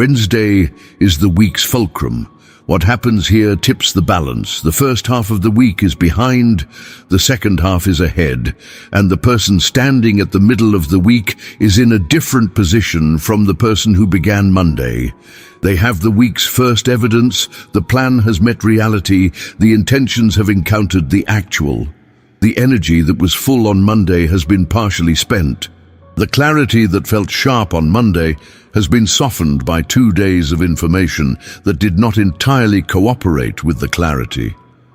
Wednesday is the week's fulcrum. What happens here tips the balance. The first half of the week is behind, the second half is ahead, and the person standing at the middle of the week is in a different position from the person who began Monday. They have the week's first evidence, the plan has met reality, the intentions have encountered the actual. The energy that was full on Monday has been partially spent. The clarity that felt sharp on Monday has been softened by 2 days of information that did not entirely cooperate with the clarity.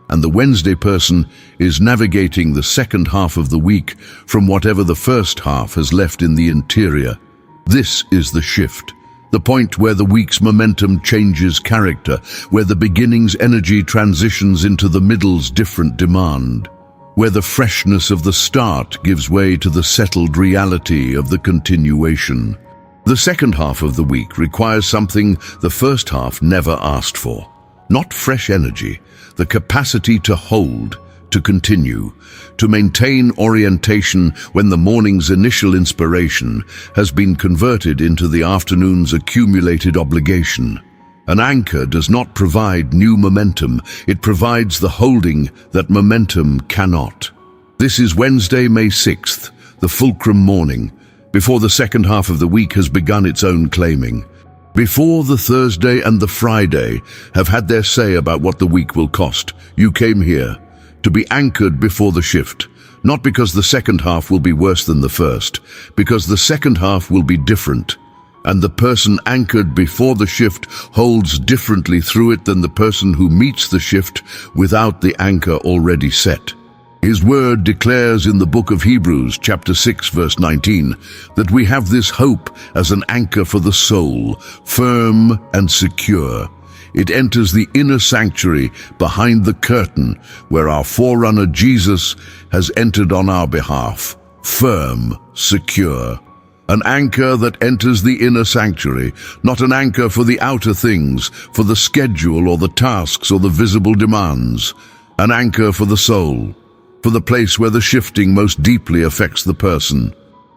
And the Wednesday person is navigating the second half of the week from whatever the first half has left in the interior. This is the shift, the point where the week's momentum changes character, where the beginning's energy transitions into the middle's different demand, where the freshness of the start gives way to the settled reality of the continuation. The second half of the week requires something the first half never asked for. Not fresh energy, the capacity to hold, to continue, to maintain orientation when the morning's initial inspiration has been converted into the afternoon's accumulated obligation. An anchor does not provide new momentum, it provides the holding that momentum cannot. This is Wednesday, May 6th, the fulcrum morning, before the second half of the week has begun its own claiming. Before the Thursday and the Friday have had their say about what the week will cost, you came here to be anchored before the shift, not because the second half will be worse than the first, because the second half will be different. And the person anchored before the shift holds differently through it than the person who meets the shift without the anchor already set. His word declares in the book of Hebrews, chapter 6, verse 19, that we have this hope as an anchor for the soul, firm and secure. It enters the inner sanctuary behind the curtain where our forerunner Jesus has entered on our behalf, firm, secure. An anchor that enters the inner sanctuary, not an anchor for the outer things, for the schedule or the tasks or the visible demands. An anchor for the soul, for the place where the shifting most deeply affects the person,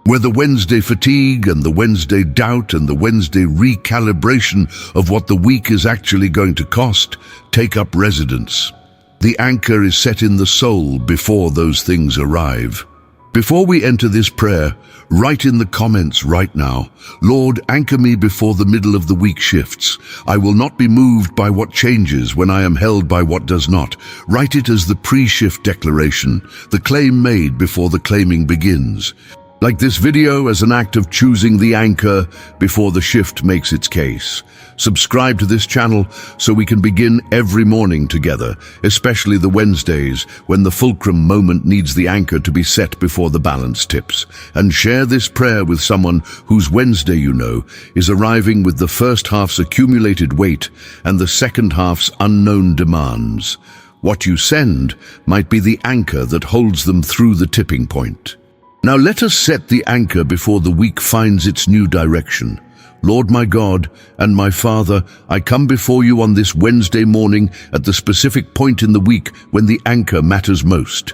where the Wednesday fatigue and the Wednesday doubt and the Wednesday recalibration of what the week is actually going to cost take up residence. The anchor is set in the soul before those things arrive. Before we enter this prayer, write in the comments right now, Lord, anchor me before the middle of the week shifts. I will not be moved by what changes when I am held by what does not. Write it as the pre-shift declaration, the claim made before the claiming begins. Like this video as an act of choosing the anchor before the shift makes its case. Subscribe to this channel so we can begin every morning together, especially the Wednesdays when the fulcrum moment needs the anchor to be set before the balance tips. And share this prayer with someone whose Wednesday, you know, is arriving with the first half's accumulated weight and the second half's unknown demands. What you send might be the anchor that holds them through the tipping point. Now let us set the anchor before the week finds its new direction. Lord my God and my Father, I come before you on this Wednesday morning at the specific point in the week when the anchor matters most.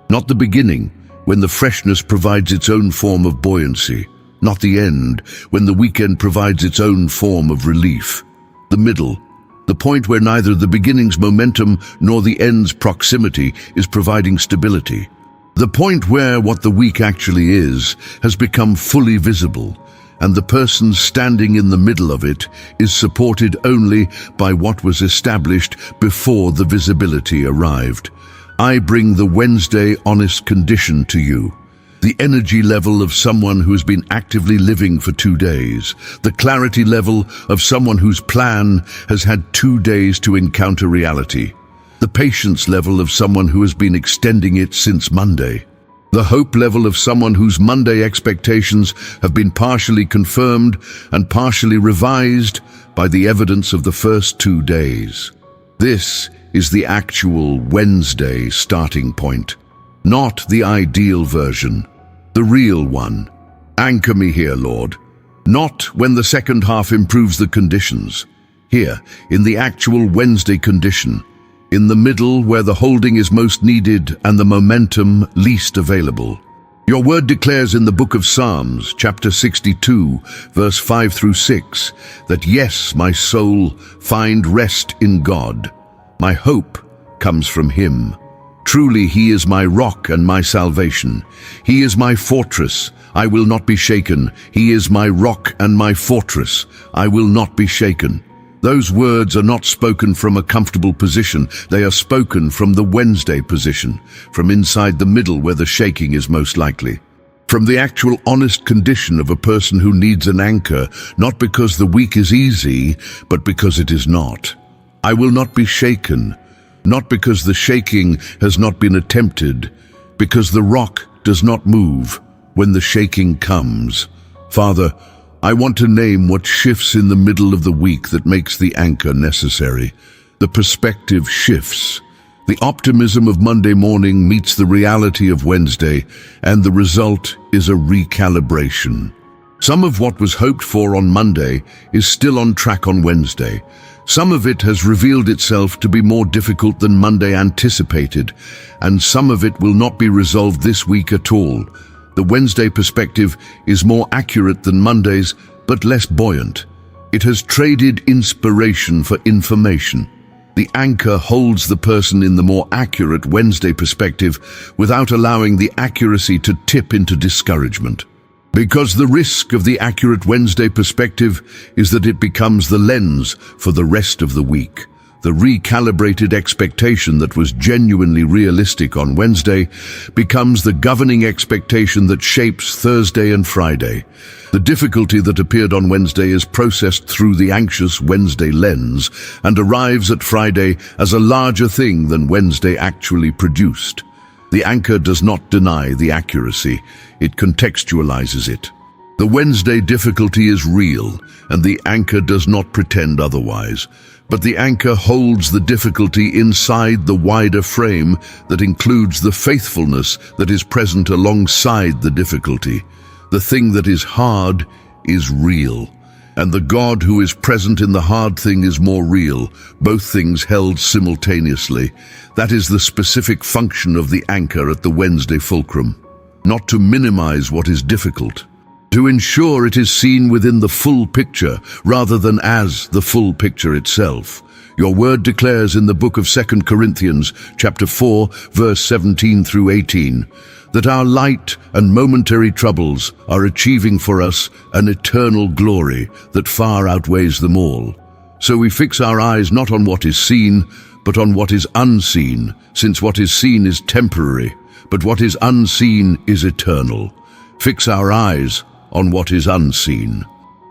Not the beginning, when the freshness provides its own form of buoyancy. Not the end, when the weekend provides its own form of relief. The middle, the point where neither the beginning's momentum nor the end's proximity is providing stability. The point where what the week actually is has become fully visible, and the person standing in the middle of it is supported only by what was established before the visibility arrived. I bring the Wednesday honest condition to you. The energy level of someone who has been actively living for 2 days. The clarity level of someone whose plan has had 2 days to encounter reality. The patience level of someone who has been extending it since Monday. The hope level of someone whose Monday expectations have been partially confirmed and partially revised by the evidence of the first 2 days. This is the actual Wednesday starting point, not the ideal version, the real one. Anchor me here, Lord, not when the second half improves the conditions. Here, in the actual Wednesday condition, in the middle where the holding is most needed and the momentum least available. Your word declares in the book of Psalms, chapter 62, verse 5 through 6, that yes, my soul, find rest in God. My hope comes from Him. Truly He is my rock and my salvation. He is my fortress. I will not be shaken. He is my rock and my fortress. I will not be shaken. Those words are not spoken from a comfortable position. They are spoken from the Wednesday position, from inside the middle where the shaking is most likely. From the actual honest condition of a person who needs an anchor, not because the week is easy, but because it is not. I will not be shaken, not because the shaking has not been attempted, because the rock does not move when the shaking comes. Father, I want to name what shifts in the middle of the week that makes the anchor necessary. The perspective shifts. The optimism of Monday morning meets the reality of Wednesday, and the result is a recalibration. Some of what was hoped for on Monday is still on track on Wednesday. Some of it has revealed itself to be more difficult than Monday anticipated, and some of it will not be resolved this week at all. The Wednesday perspective is more accurate than Monday's, but less buoyant. It has traded inspiration for information. The anchor holds the person in the more accurate Wednesday perspective without allowing the accuracy to tip into discouragement. Because the risk of the accurate Wednesday perspective is that it becomes the lens for the rest of the week. The recalibrated expectation that was genuinely realistic on Wednesday becomes the governing expectation that shapes Thursday and Friday. The difficulty that appeared on Wednesday is processed through the anxious Wednesday lens and arrives at Friday as a larger thing than Wednesday actually produced. The anchor does not deny the accuracy, it contextualizes it. The Wednesday difficulty is real, and the anchor does not pretend otherwise. But the anchor holds the difficulty inside the wider frame that includes the faithfulness that is present alongside the difficulty. The thing that is hard is real, and the God who is present in the hard thing is more real, both things held simultaneously. That is the specific function of the anchor at the Wednesday fulcrum. Not to minimize what is difficult, to ensure it is seen within the full picture rather than as the full picture itself. Your word declares in the book of 2 Corinthians, chapter 4, verse 17 through 18, that our light and momentary troubles are achieving for us an eternal glory that far outweighs them all. So we fix our eyes not on what is seen, but on what is unseen, since what is seen is temporary, but what is unseen is eternal. Fix our eyes on what is unseen.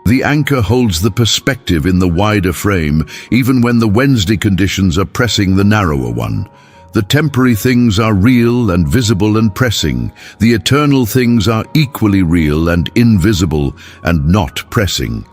The anchor holds the perspective in the wider frame, even when the Wednesday conditions are pressing the narrower one. The temporary things are real and visible and pressing. The eternal things are equally real and invisible and not pressing.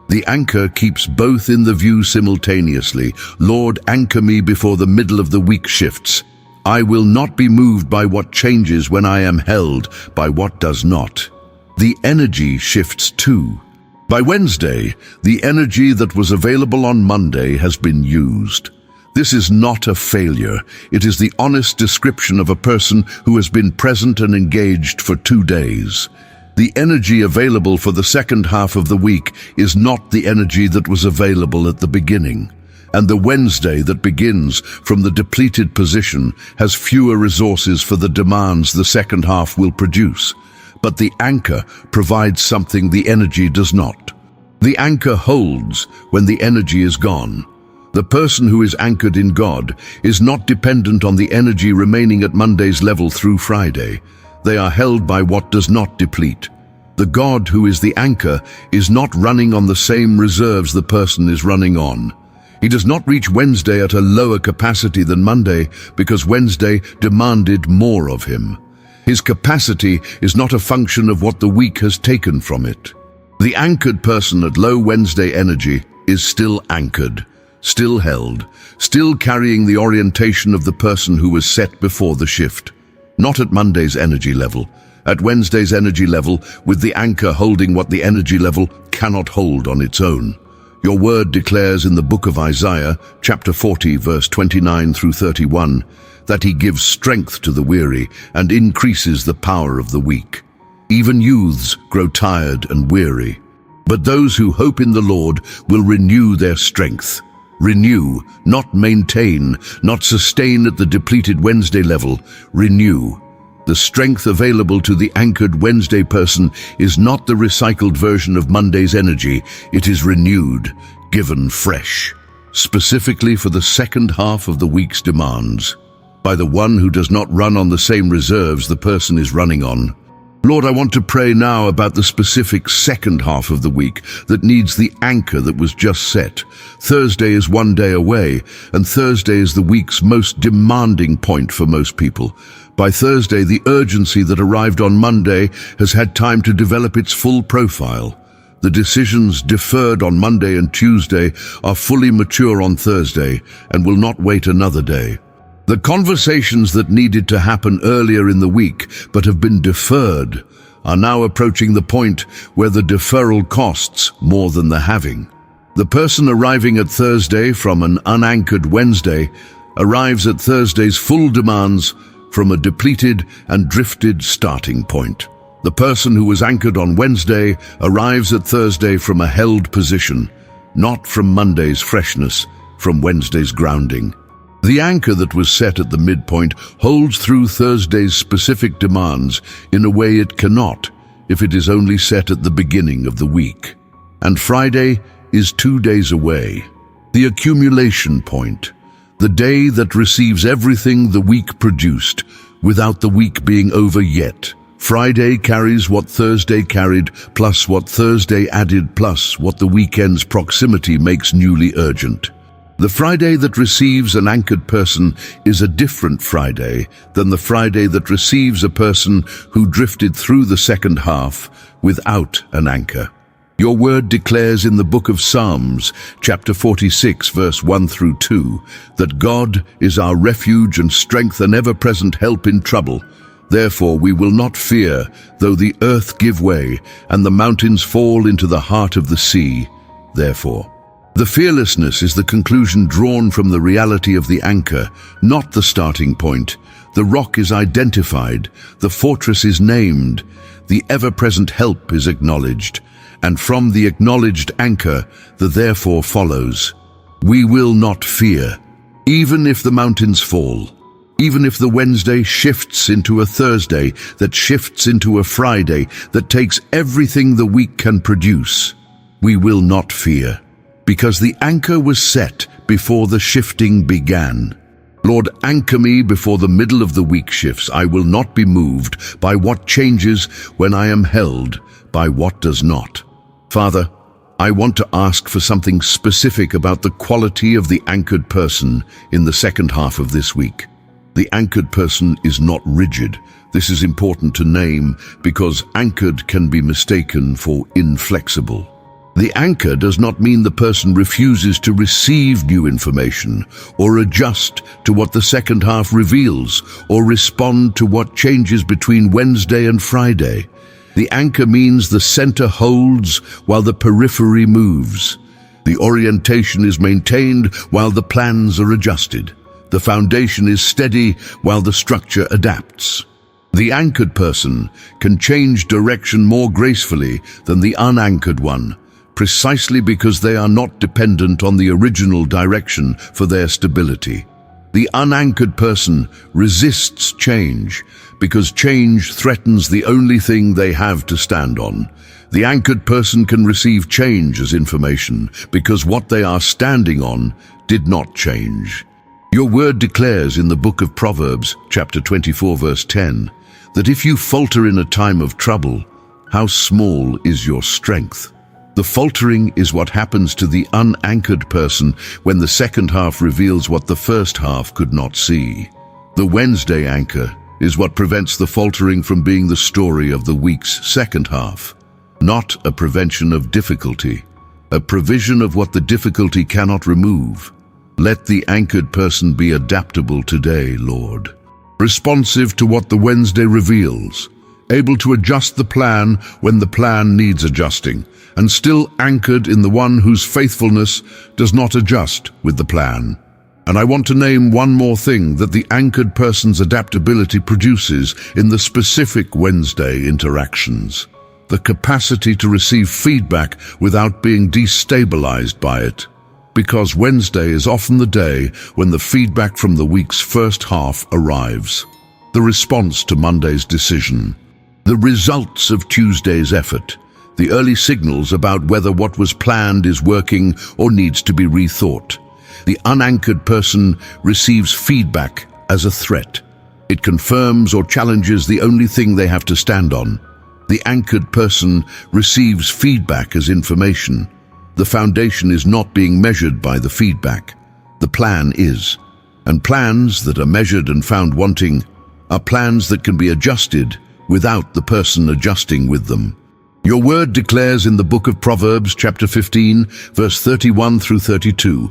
The anchor keeps both in the view simultaneously. Lord, anchor me before the middle of the week shifts. I will not be moved by what changes when I am held by what does not. The energy shifts too. By Wednesday, the energy that was available on Monday has been used. This is not a failure. It is the honest description of a person who has been present and engaged for 2 days. The energy available for the second half of the week is not the energy that was available at the beginning. And the Wednesday that begins from the depleted position has fewer resources for the demands the second half will produce. But the anchor provides something the energy does not. The anchor holds when the energy is gone. The person who is anchored in God is not dependent on the energy remaining at Monday's level through Friday. They are held by what does not deplete. The God who is the anchor is not running on the same reserves the person is running on. He does not reach Wednesday at a lower capacity than Monday because Wednesday demanded more of him. His capacity is not a function of what the week has taken from it. The anchored person at low Wednesday energy is still anchored, still held, still carrying the orientation of the person who was set before the shift. Not at Monday's energy level, at Wednesday's energy level, with the anchor holding what the energy level cannot hold on its own. Your word declares in the book of Isaiah, chapter 40, verse 29 through 31, that he gives strength to the weary and increases the power of the weak. Even youths grow tired and weary, but those who hope in the Lord will renew their strength. Renew, not maintain, not sustain at the depleted Wednesday level. Renew. The strength available to the anchored Wednesday person is not the recycled version of Monday's energy. It is renewed, given fresh, specifically for the second half of the week's demands, by the one who does not run on the same reserves the person is running on. Lord, I want to pray now about the specific second half of the week that needs the anchor that was just set. Thursday is one day away, and Thursday is the week's most demanding point for most people. By Thursday, the urgency that arrived on Monday has had time to develop its full profile. The decisions deferred on Monday and Tuesday are fully mature on Thursday and will not wait another day. The conversations that needed to happen earlier in the week but have been deferred are now approaching the point where the deferral costs more than the having. The person arriving at Thursday from an unanchored Wednesday arrives at Thursday's full demands from a depleted and drifted starting point. The person who was anchored on Wednesday arrives at Thursday from a held position, not from Monday's freshness, from Wednesday's grounding. The anchor that was set at the midpoint holds through Thursday's specific demands in a way it cannot if it is only set at the beginning of the week. And Friday is 2 days away. The accumulation point, the day that receives everything the week produced without the week being over yet. Friday carries what Thursday carried, plus what Thursday added, plus what the weekend's proximity makes newly urgent. The Friday that receives an anchored person is a different Friday than the Friday that receives a person who drifted through the second half without an anchor. Your word declares in the book of Psalms, chapter 46, verse 1 through 2, that God is our refuge and strength and ever-present help in trouble. Therefore we will not fear, though the earth give way and the mountains fall into the heart of the sea. Therefore, the fearlessness is the conclusion drawn from the reality of the anchor, not the starting point. The rock is identified, the fortress is named, the ever-present help is acknowledged, and from the acknowledged anchor, the therefore follows. We will not fear, even if the mountains fall, even if the Wednesday shifts into a Thursday, that shifts into a Friday, that takes everything the week can produce. We will not fear, because the anchor was set before the shifting began. Lord, anchor me before the middle of the week shifts. I will not be moved by what changes when I am held by what does not. Father, I want to ask for something specific about the quality of the anchored person in the second half of this week. The anchored person is not rigid. This is important to name because anchored can be mistaken for inflexible. The anchor does not mean the person refuses to receive new information or adjust to what the second half reveals or respond to what changes between Wednesday and Friday. The anchor means the center holds while the periphery moves. The orientation is maintained while the plans are adjusted. The foundation is steady while the structure adapts. The anchored person can change direction more gracefully than the unanchored one, precisely because they are not dependent on the original direction for their stability. The unanchored person resists change because change threatens the only thing they have to stand on. The anchored person can receive change as information because what they are standing on did not change. Your word declares in the book of Proverbs, chapter 24, verse 10, that if you falter in a time of trouble, how small is your strength? The faltering is what happens to the unanchored person when the second half reveals what the first half could not see. The Wednesday anchor is what prevents the faltering from being the story of the week's second half. Not a prevention of difficulty, a provision of what the difficulty cannot remove. Let the anchored person be adaptable today, Lord. Responsive to what the Wednesday reveals, able to adjust the plan when the plan needs adjusting, and still anchored in the one whose faithfulness does not adjust with the plan. And I want to name one more thing that the anchored person's adaptability produces in the specific Wednesday interactions: the capacity to receive feedback without being destabilized by it. Because Wednesday is often the day when the feedback from the week's first half arrives. The response to Monday's decision, the results of Tuesday's effort, the early signals about whether what was planned is working or needs to be rethought. The unanchored person receives feedback as a threat. It confirms or challenges the only thing they have to stand on. The anchored person receives feedback as information. The foundation is not being measured by the feedback. The plan is. And plans that are measured and found wanting are plans that can be adjusted without the person adjusting with them. Your word declares in the book of Proverbs, chapter 15, verse 31 through 32,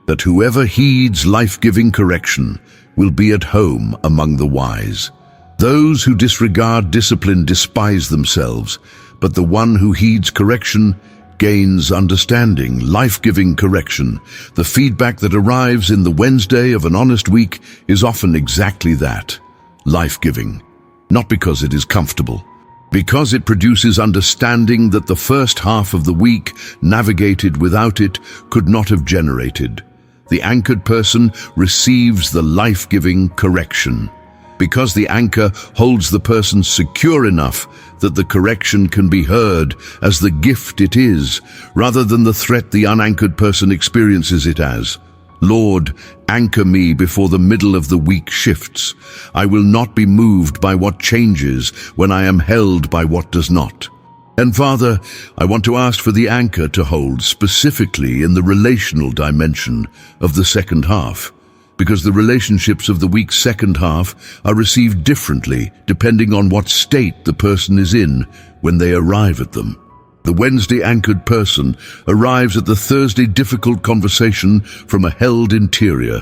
that whoever heeds life-giving correction will be at home among the wise. Those who disregard discipline despise themselves, but the one who heeds correction gains understanding. Life-giving correction, the feedback that arrives in the Wednesday of an honest week, is often exactly that, life-giving. Not because it is comfortable, because it produces understanding that the first half of the week, navigated without it, could not have generated. The anchored person receives the life-giving correction, because the anchor holds the person secure enough that the correction can be heard as the gift it is, rather than the threat the unanchored person experiences it as. Lord, anchor me before the middle of the week shifts. I will not be moved by what changes when I am held by what does not. And Father, I want to ask for the anchor to hold specifically in the relational dimension of the second half, because the relationships of the week's second half are received differently depending on what state the person is in when they arrive at them. The Wednesday anchored person arrives at the Thursday difficult conversation from a held interior.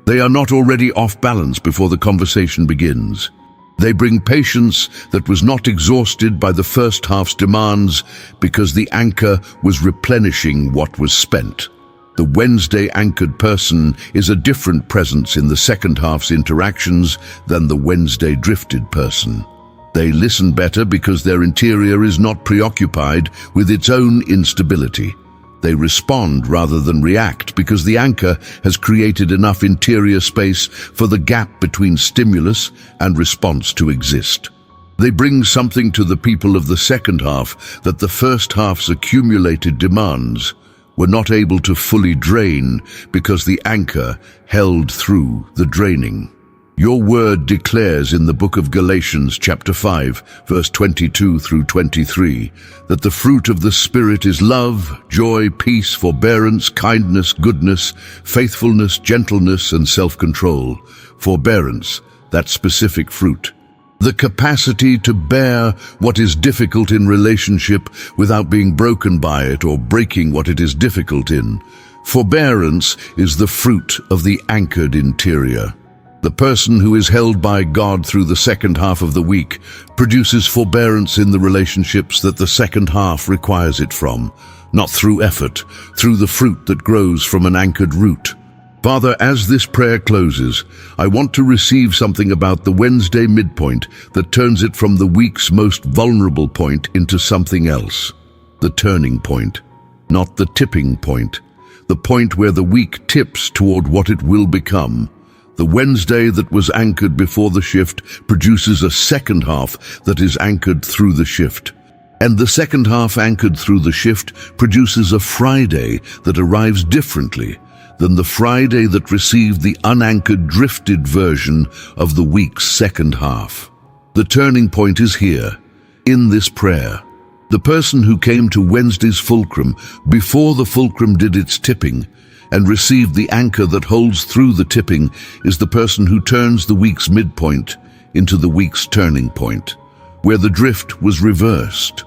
They are not already off balance before the conversation begins. They bring patience that was not exhausted by the first half's demands because the anchor was replenishing what was spent. The Wednesday anchored person is a different presence in the second half's interactions than the Wednesday drifted person. They listen better because their interior is not preoccupied with its own instability. They respond rather than react because the anchor has created enough interior space for the gap between stimulus and response to exist. They bring something to the people of the second half that the first half's accumulated demands were not able to fully drain because the anchor held through the draining. Your word declares in the book of Galatians chapter 5, verse 22 through 23, that the fruit of the Spirit is love, joy, peace, forbearance, kindness, goodness, faithfulness, gentleness, and self-control. Forbearance, that specific fruit. The capacity to bear what is difficult in relationship without being broken by it or breaking what it is difficult in. Forbearance is the fruit of the anchored interior. The person who is held by God through the second half of the week produces forbearance in the relationships that the second half requires it from, not through effort, through the fruit that grows from an anchored root. Father, as this prayer closes, I want to receive something about the Wednesday midpoint that turns it from the week's most vulnerable point into something else. The turning point, not the tipping point. The point where the week tips toward what it will become. The Wednesday that was anchored before the shift produces a second half that is anchored through the shift. And the second half anchored through the shift produces a Friday that arrives differently than the Friday that received the unanchored, drifted version of the week's second half. The turning point is here, in this prayer. The person who came to Wednesday's fulcrum before the fulcrum did its tipping and received the anchor that holds through the tipping is the person who turns the week's midpoint into the week's turning point, where the drift was reversed,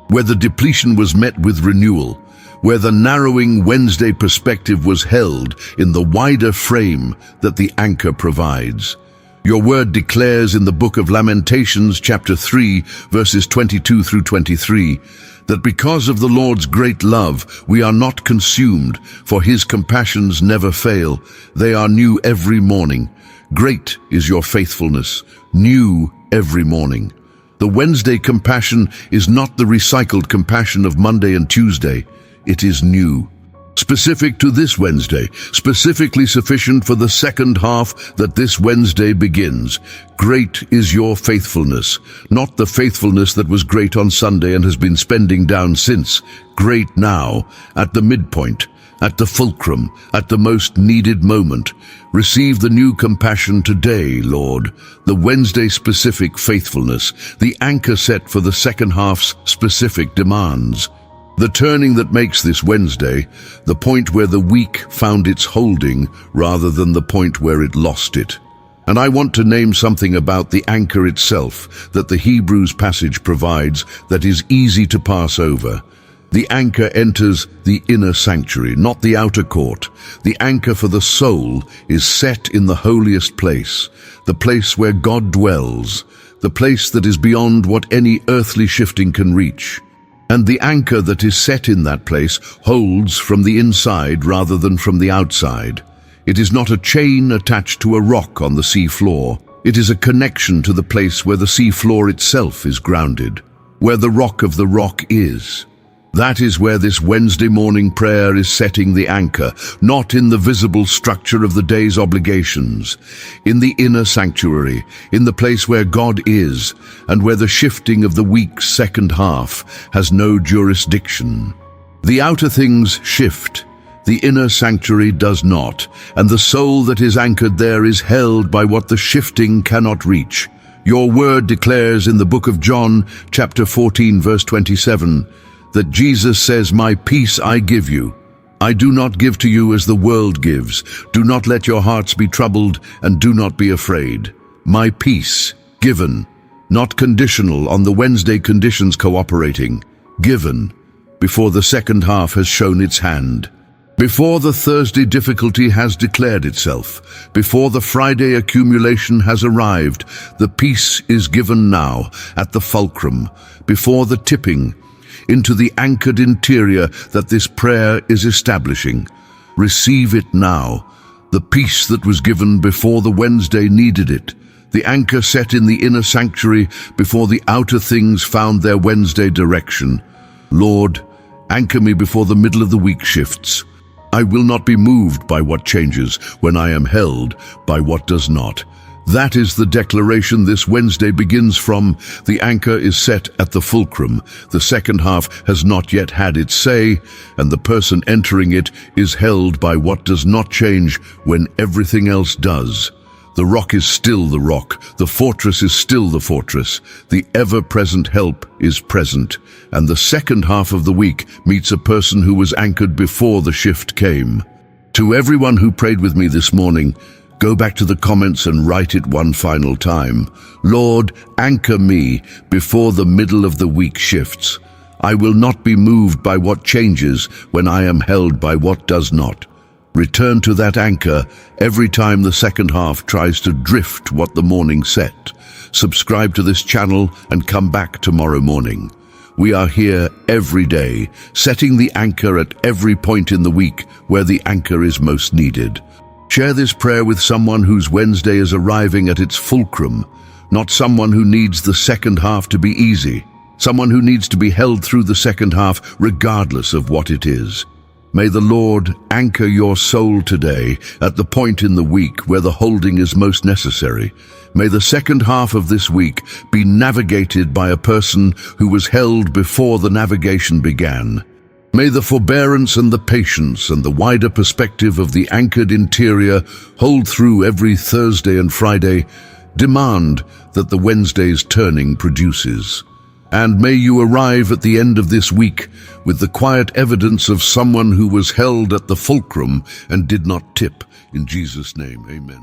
where the depletion was met with renewal, where the narrowing Wednesday perspective was held in the wider frame that the anchor provides. Your word declares in the book of Lamentations, chapter 3, verses 22 through 23, that because of the Lord's great love we are not consumed, for his compassions never fail. They are new every morning. Great is your faithfulness, new every morning. The Wednesday compassion is not the recycled compassion of Monday and Tuesday. It is new, specific to this Wednesday, specifically sufficient for the second half that this Wednesday begins. Great is your faithfulness, not the faithfulness that was great on Sunday and has been spending down since. Great now, at the midpoint, at the fulcrum, at the most needed moment. Receive the new compassion today, Lord, the Wednesday-specific faithfulness, the anchor set for the second half's specific demands. The turning that makes this Wednesday, the point where the week found its holding rather than the point where it lost it. And I want to name something about the anchor itself that the Hebrews passage provides that is easy to pass over. The anchor enters the inner sanctuary, not the outer court. The anchor for the soul is set in the holiest place, the place where God dwells, the place that is beyond what any earthly shifting can reach. And the anchor that is set in that place holds from the inside rather than from the outside. It is not a chain attached to a rock on the sea floor. It is a connection to the place where the sea floor itself is grounded, where the rock of the rock is. That is where this Wednesday morning prayer is setting the anchor, not in the visible structure of the day's obligations, in the inner sanctuary, in the place where God is, and where the shifting of the week's second half has no jurisdiction. The outer things shift, the inner sanctuary does not, and the soul that is anchored there is held by what the shifting cannot reach. Your word declares in the book of John, chapter 14, verse 27, that Jesus says, "My peace I give you. I do not give to you as the world gives. Do not let your hearts be troubled, and do not be afraid." My peace, given, not conditional on the Wednesday conditions cooperating, given, before the second half has shown its hand. Before the Thursday difficulty has declared itself, before the Friday accumulation has arrived, the peace is given now, at the fulcrum, before the tipping, into the anchored interior that this prayer is establishing. Receive it now, the peace that was given before the Wednesday needed it, the anchor set in the inner sanctuary before the outer things found their Wednesday direction. Lord, anchor me before the middle of the week shifts. I will not be moved by what changes when I am held by what does not. That is the declaration this Wednesday begins from. The anchor is set at the fulcrum. The second half has not yet had its say, and the person entering it is held by what does not change when everything else does. The rock is still the rock. The fortress is still the fortress. The ever-present help is present. And the second half of the week meets a person who was anchored before the shift came. To everyone who prayed with me this morning, go back to the comments and write it one final time. Lord, anchor me before the middle of the week shifts. I will not be moved by what changes when I am held by what does not. Return to that anchor every time the second half tries to drift what the morning set. Subscribe to this channel and come back tomorrow morning. We are here every day, setting the anchor at every point in the week where the anchor is most needed. Share this prayer with someone whose Wednesday is arriving at its fulcrum, not someone who needs the second half to be easy, someone who needs to be held through the second half regardless of what it is. May the Lord anchor your soul today at the point in the week where the holding is most necessary. May the second half of this week be navigated by a person who was held before the navigation began. May the forbearance and the patience and the wider perspective of the anchored interior hold through every Thursday and Friday, demand that the Wednesday's turning produces. And may you arrive at the end of this week with the quiet evidence of someone who was held at the fulcrum and did not tip. In Jesus' name, amen.